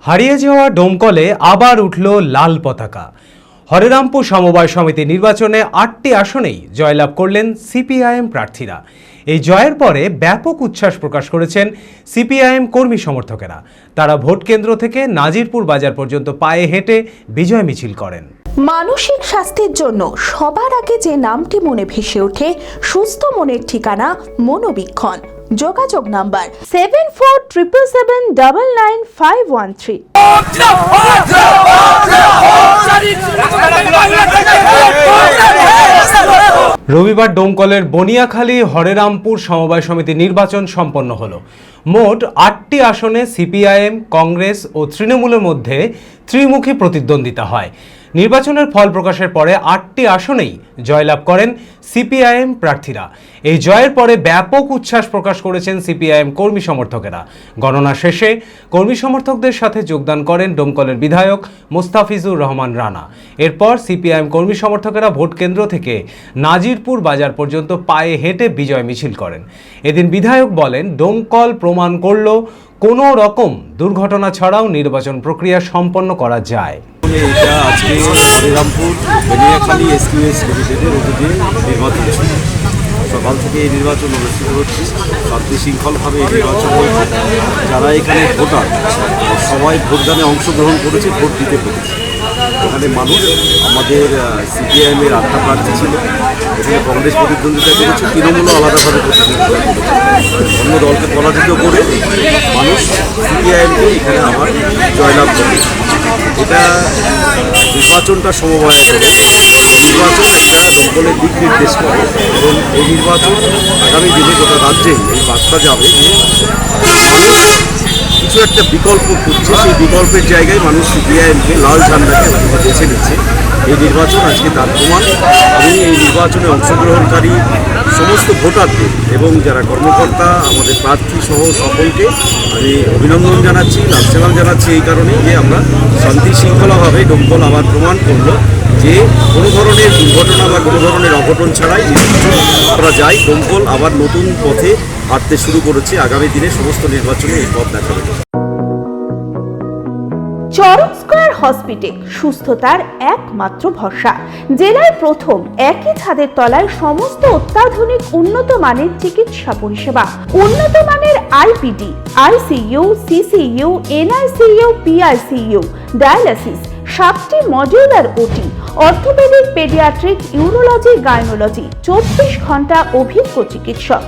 হারিয়ে যাওয়া ডোমকলে আবার উঠল লাল পতাকা। হরেরামপুর সমবায় সমিতি নির্বাচনে ৮টি আসনেই জয়লাভ করলেন সিপিআইএম প্রার্থীরা। এই জয়ের পরে ব্যাপক উচ্ছ্বাস প্রকাশ করেছেন সিপিআইএম কর্মী সমর্থকেরা। তারা ভোট কেন্দ্র থেকে নাজিরপুর বাজার পর্যন্ত পায়ে হেঁটে বিজয় মিছিল করেন। মানসিক স্বাস্থ্যের জন্য সবার আগে যে নামটি মনে ভেসে ওঠে, সুস্থ মনের ঠিকানা মনোবীক্ষণ। যোগাযোগ নাম্বার 7477799513। রবিবার ডোমকলের বনিয়াখালী হরেরামপুর সমবায় সমিতি নির্বাচন সম্পন্ন হলো। মোট ৮টি আসনে সিপিআইএম, কংগ্রেস ও তৃণমূলের মধ্যে ত্রিমুখী প্রতিদ্বন্দ্বিতা হয়। নির্বাচনের ফল প্রকাশের পরে ৮টি আসনেই জয়লাভ করেন সিপিআইএম প্রার্থীরা। এই জয়ের পরে ব্যাপক উচ্ছ্বাস প্রকাশ করেছেন সিপিআইএম কর্মী সমর্থকেরা। গণনা শেষে কর্মী সমর্থকদের সাথে যোগদান করেন ডোমকলের বিধায়ক মোস্তাফিজুর রহমান রানা। এরপর সিপিআইএম কর্মী সমর্থকেরা ভোট কেন্দ্র থেকে নাজিরপুর বাজার পর্যন্ত পায়ে হেঁটে বিজয় মিছিল করেন। এদিন বিধায়ক বলেন, ডোমকল প্রমাণ করল কোনো রকম দুর্ঘটনা ছাড়াও নির্বাচন প্রক্রিয়া সম্পন্ন করা যায়। এটা আজকে হরিরামপুর বনিয়াখালী এসকিউএস লিমিটেডের অধীনে নির্বাচন ছিল। সকাল থেকে এই নির্বাচন অনুষ্ঠিত হচ্ছে, শান্তি শৃঙ্খলভাবে এই নির্বাচন হয়েছে। যারা এখানে ভোটার সবাই ভোটদানে অংশগ্রহণ করেছে, ভোট দিতে পেরেছে। এখানে মানুষ আমাদের সিপিআইএমের ৮টা প্রার্থী ছিল, এখানে কংগ্রেস প্রতিদ্বন্দ্বিতা করেছে, তৃণমূলও আলাদাভাবে প্রতিদ্বন্দ্বিতা করেছে। অন্য দলকে পরাজিত করে মানুষ সিপিআইএমকে এখানে আবার জয়লাভ করে। এটা নির্বাচনটা সমবায় করে, নির্বাচন একটা ডোমকলের দিক নির্দেশ করে এবং এই নির্বাচন আগামী দিনে গোটা রাজ্যে এই বার্তা যাবে যে মানুষ কিছু একটা বিকল্প করছে, সেই বিকল্পের জায়গায় মানুষ সিপিআইএমকে লাল ঝান্ডাকে বেছে নিচ্ছে। এই নির্বাচন আজকে তার প্রমাণ। আমি এই নির্বাচনে অংশগ্রহণকারী সমস্ত ভোটারদের এবং যারা কর্মকর্তা, আমাদের প্রার্থী সহ সকলকে আমি অভিনন্দন জানাচ্ছি, লাল সালাম জানাচ্ছি এই কারণেই যে আমরা শান্তি শৃঙ্খলাভাবে ডোমকল আবার প্রমাণ করলো যে কোনো ধরনের দুর্ঘটনা বা কোনো ধরনের অঘটন ছাড়াই নির্বাচন করা যায়। ডোমকল আবার নতুন পথে হাঁটতে শুরু করেছে। আগামী দিনে সমস্ত নির্বাচনে এই পথ দেখাবে। চরক স্কয়ার হসপিটাল সুস্থতার একমাত্র ভরসা। জেলায় প্রথম একই ছাদের তলায় সমস্ত অত্যাধুনিক উন্নত মানের চিকিৎসা পরিষেবা, উন্নত মানের IPD, ICU, CCU, NICU, PICU, dialysis, 7টি modular OT, orthopedic, pediatric, urology, gynaecology, 24 ঘন্টা অভিজ্ঞ চিকিৎসক।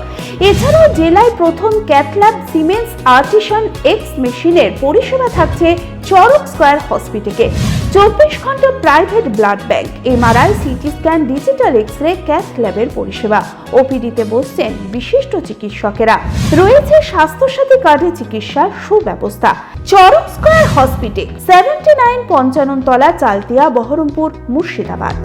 এছাড়াও জেলায় প্রথম ক্যাথল্যাব, সিমেন্স, আর্টিসান এক্স মেশিনের পরিষেবা থাকছে চরক স্কয়ার হসপিটালে। 24 ঘন্টা private blood bank, MRI, CT scan, digital x-ray, cath ল্যাবের পরিষেবা। ওপিডিতে বসছেন বিশিষ্ট চিকিৎসকেরা। রয়েছে স্বাস্থ্যসাথী কার্ডে চিকিৎসার সুব্যবস্থা। চরক স্কয়ার হসপিটাল, 79 পঞ্চানন তলা, চালতিয়া, বহরমপুর, মুর্শিদাবাদ।